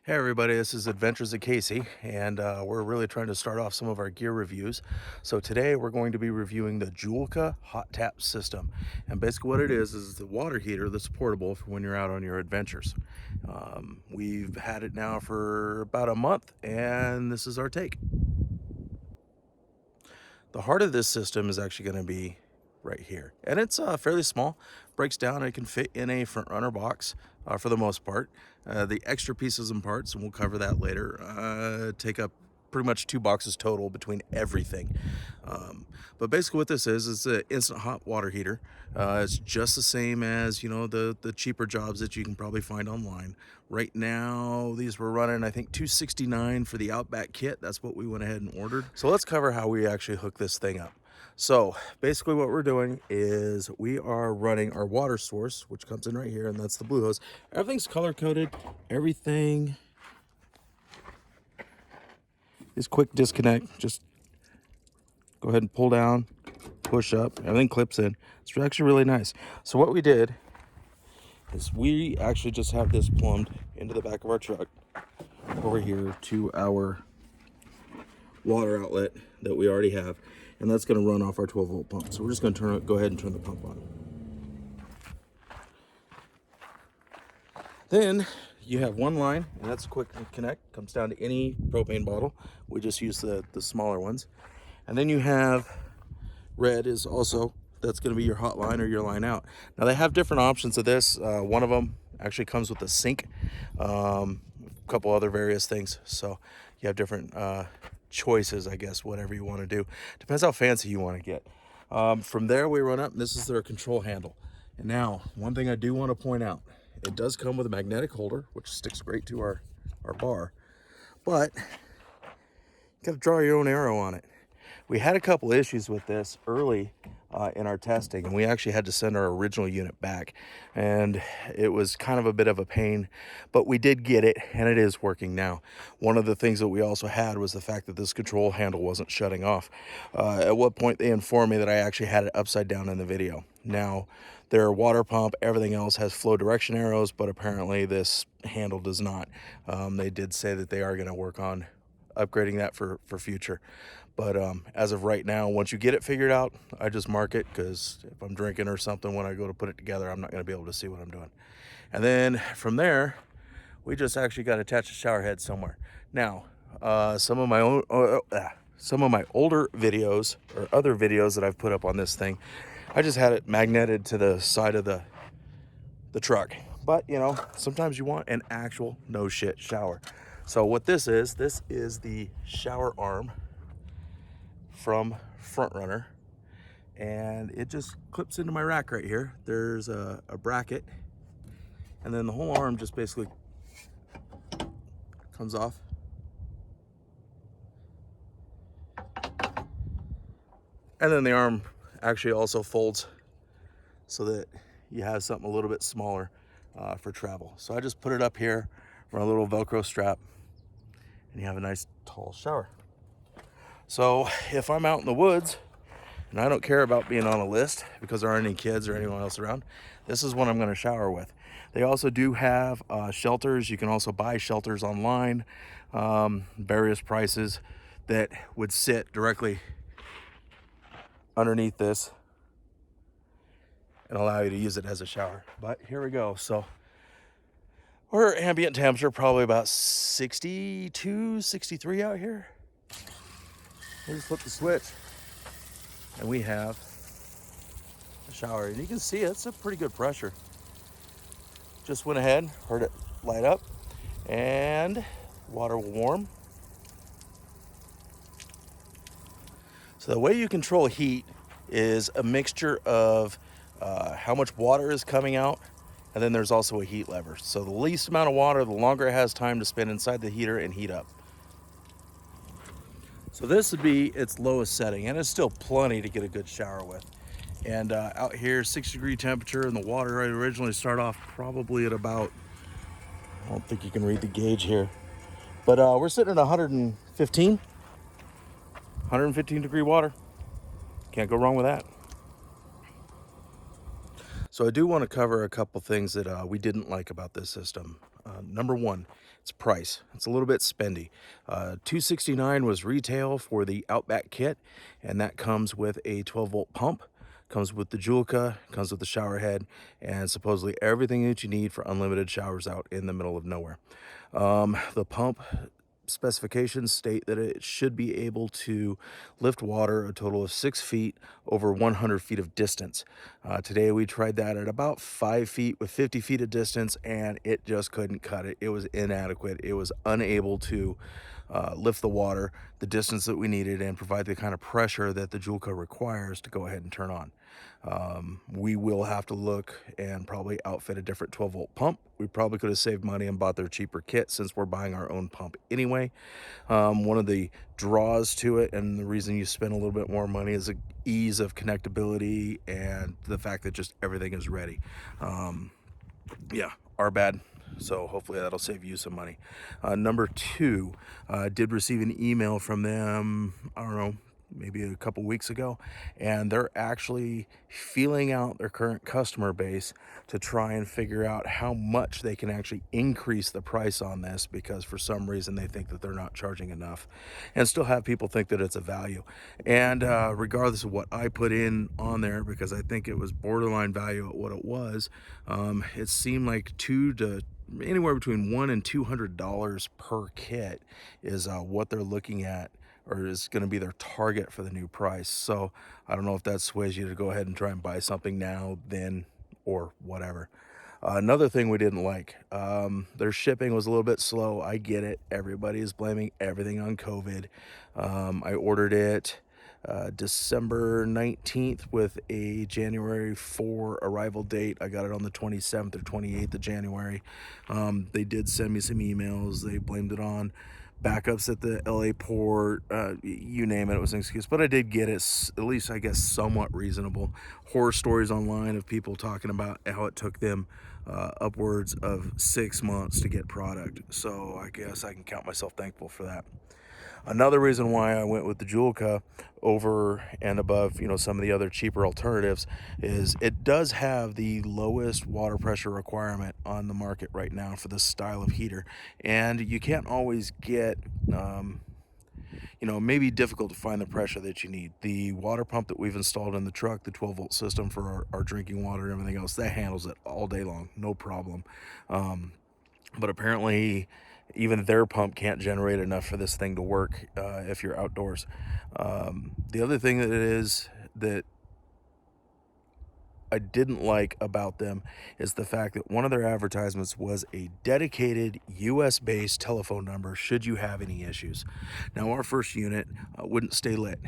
Hey everybody, this is Adventures of Casey, and we're really trying to start off some of our gear reviews. So today we're going to be reviewing the Joolca Hottap system, and basically what it is the water heater that's portable for when you're out on your adventures. We've had it now for about a month, and this is our take. The heart of this system is actually going to be right here, and it's fairly small. Breaks down, it can fit in a front runner box for the most part. The extra pieces and parts, and we'll cover that later, take up pretty much 2 boxes total between everything. But basically what this is an instant hot water heater. It's just the same as, you know, the cheaper jobs that you can probably find online. Right now, these were running, I think, $269 for the Outback kit. That's what we went ahead and ordered. So let's cover how we actually hook this thing up. So basically what we're doing is we are running our water source, which comes in right here, and that's the blue hose. Everything's color coded. Everything is quick disconnect. Just go ahead and pull down, push up, everything clips in. It's actually really nice. So what we did is we actually just have this plumbed into the back of our truck over here to our water outlet that we already have, and that's going to run off our 12-volt pump. So we're just going to go ahead and turn the pump on. Then you have one line, and that's quick connect. Comes down to any propane bottle. We just use the smaller ones. And then you have red is also, that's going to be your hot line or your line out. Now they have different options of this. One of them actually comes with a sink, a couple other various things. So you have different choices, I guess, whatever you want to do. Depends how fancy you want to get. From there we run up, and this is their control handle. And now, one thing I do want to point out, it does come with a magnetic holder, which sticks great to our bar, but you got to draw your own arrow on it. We had a couple issues with this early in our testing, and we actually had to send our original unit back, and it was kind of a bit of a pain, but we did get it, and it is working now. One of the things that we also had was the fact that this control handle wasn't shutting off. At what point they informed me that I actually had it upside down in the video. Now, their water pump, everything else has flow direction arrows, but apparently this handle does not. They did say that they are going to work on upgrading that for future, but as of right now, once you get it figured out, I just mark it, because if I'm drinking or something when I go to put it together, I'm not going to be able to see what I'm doing. And then from there, we just actually got to attach a shower head somewhere. Now, some of my older videos or other videos that I've put up on this thing, I just had it magneted to the side of the truck. But you know, sometimes you want an actual no shit shower. So what this is the shower arm from Front Runner, and it just clips into my rack right here. There's a bracket, and then the whole arm just basically comes off. And then the arm actually also folds so that you have something a little bit smaller for travel. So I just put it up here, run a little Velcro strap, and you have a nice tall shower. So if I'm out in the woods and I don't care about being on a list because there aren't any kids or anyone else around, this is what I'm going to shower with. They also do have shelters. You can also buy shelters online, various prices, that would sit directly underneath this and allow you to use it as a shower. But here we go. So our ambient temperature probably about 62, 63 out here. We just flip the switch and we have a shower, and you can see it's a pretty good pressure. Just went ahead, heard it light up, and water will warm. So the way you control heat is a mixture of how much water is coming out, and then there's also a heat lever. So the least amount of water, the longer it has time to spend inside the heater and heat up. So this would be its lowest setting, and it's still plenty to get a good shower with. And out here, 60-degree temperature, and the water originally started off probably at about, I don't think you can read the gauge here, but we're sitting at 115 degree water. Can't go wrong with that. So I do want to cover a couple things that we didn't like about this system. Number one, It's price. It's a little bit spendy. $269 was retail for the Outback kit, and that comes with a 12-volt pump, comes with the Joolca, comes with the shower head, and supposedly everything that you need for unlimited showers out in the middle of nowhere. The pump specifications state that it should be able to lift water a total of 6 feet over 100 feet of distance. Today we tried that at about 5 feet with 50 feet of distance, and it just couldn't cut it. It was inadequate. It was unable to lift the water the distance that we needed and provide the kind of pressure that the Joolca requires to go ahead and turn on. We will have to look and probably outfit a different 12-volt pump. We probably could have saved money and bought their cheaper kit since we're buying our own pump anyway. One of the draws to it, and the reason you spend a little bit more money, is the ease of connectability and the fact that just everything is ready. Yeah, our bad. So hopefully that'll save you some money. Number two, did receive an email from them, I don't know, maybe a couple weeks ago, and they're actually feeling out their current customer base to try and figure out how much they can actually increase the price on this, because for some reason they think that they're not charging enough, and still have people think that it's a value. And regardless of what I put in on there, because I think it was borderline value at what it was, it seemed like anywhere between $100 and $200 per kit is what they're looking at, or is going to be their target for the new price. So I don't know if that sways you to go ahead and try and buy something now, then, or whatever. Another thing we didn't like, their shipping was a little bit slow. I get it. Everybody is blaming everything on COVID. I ordered it December 19th with a January 4 arrival date. I got it on the 27th or 28th of January. They did send me some emails. They blamed it on backups at the LA port, you name it, it was an excuse. But I did get it, at least I guess somewhat reasonable. Horror stories online of people talking about how it took them upwards of 6 months to get product. So I guess I can count myself thankful for that. Another reason why I went with the Joolca over and above, some of the other cheaper alternatives, is it does have the lowest water pressure requirement on the market right now for this style of heater. And you can't always get, it may be difficult to find the pressure that you need. The water pump that we've installed in the truck, the 12-volt system for our drinking water and everything else, that handles it all day long, no problem. But apparently even their pump can't generate enough for this thing to work if you're outdoors. The other thing that I didn't like about them is the fact that one of their advertisements was a dedicated US-based telephone number should you have any issues. Now, our first unit wouldn't stay lit.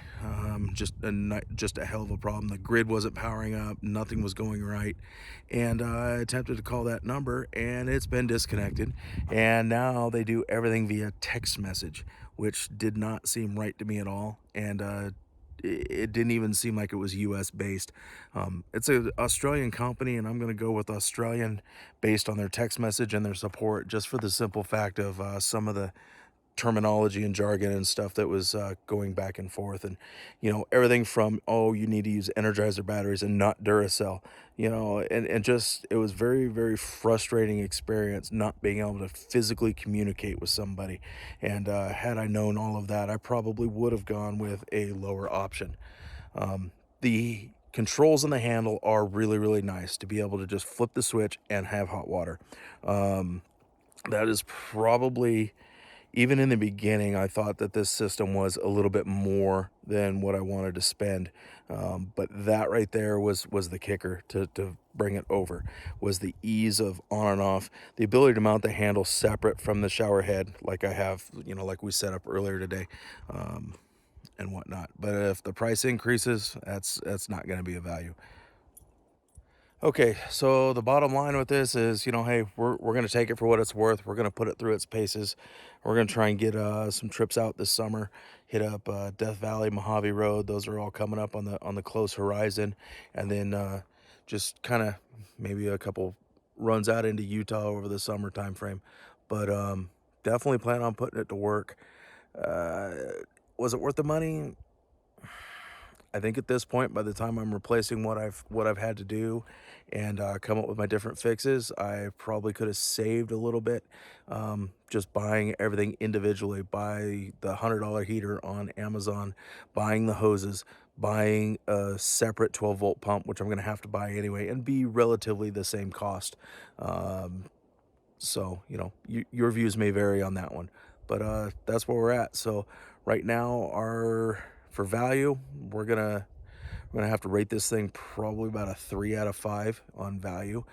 Just a hell of a problem. The grid wasn't powering up, nothing was going right, and I attempted to call that number and it's been disconnected, and now they do everything via text message, which did not seem right to me at all. And it didn't even seem like it was US based. It's an Australian company, and I'm going to go with Australian based on their text message and their support, just for the simple fact of some of the terminology and jargon and stuff that was going back and forth. And everything from, oh, you need to use Energizer batteries and not Duracell, and just, it was very, very frustrating experience not being able to physically communicate with somebody. And had I known all of that, I probably would have gone with a lower option. The controls on the handle are really, really nice to be able to just flip the switch and have hot water. That is probably, even in the beginning, I thought that this system was a little bit more than what I wanted to spend. But that right there was the kicker to bring it over, was the ease of on and off, the ability to mount the handle separate from the shower head, like I have, like we set up earlier today, and whatnot. But if the price increases, that's not going to be a value. Okay, so the bottom line with this is, hey, we're going to take it for what it's worth. We're going to put it through its paces. We're going to try and get some trips out this summer, hit up Death Valley, Mojave Road. Those are all coming up on the close horizon. And then just kind of maybe a couple runs out into Utah over the summer time frame. But definitely plan on putting it to work. Was it worth the money? I think at this point, by the time I'm replacing what I've had to do and come up with my different fixes, I probably could have saved a little bit, just buying everything individually. Buy the $100 heater on Amazon, buying the hoses, buying a separate 12-volt pump, which I'm going to have to buy anyway, and be relatively the same cost. So, you know, your views may vary on that one, but that's where we're at. So right now, for value, we're gonna have to rate this thing probably about a 3 out of 5 on value.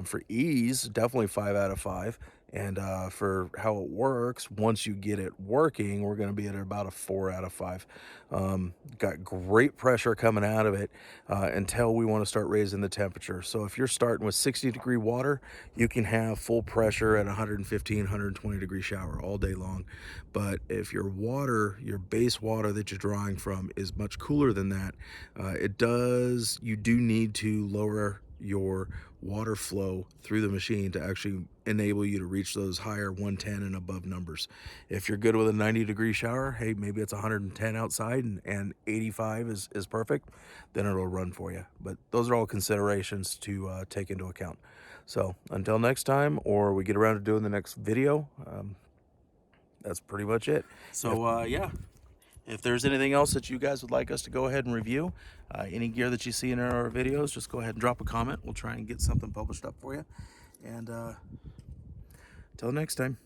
For ease, definitely 5 out of 5. And for how it works, once you get it working, we're gonna be at about a 4 out of 5. Got great pressure coming out of it until we want to start raising the temperature. So if you're starting with 60-degree water, you can have full pressure at 115, 120-degree shower all day long. But if your base water that you're drawing from is much cooler than that, you do need to lower your water flow through the machine to actually enable you to reach those higher 110 and above numbers. If you're good with a 90-degree shower, hey, maybe it's 110 outside and 85 is perfect, then it'll run for you. But those are all considerations to take into account. So until next time, or we get around to doing the next video, that's pretty much it. So yeah, if there's anything else that you guys would like us to go ahead and review, any gear that you see in our videos, just go ahead and drop a comment. We'll try and get something published up for you. And till next time.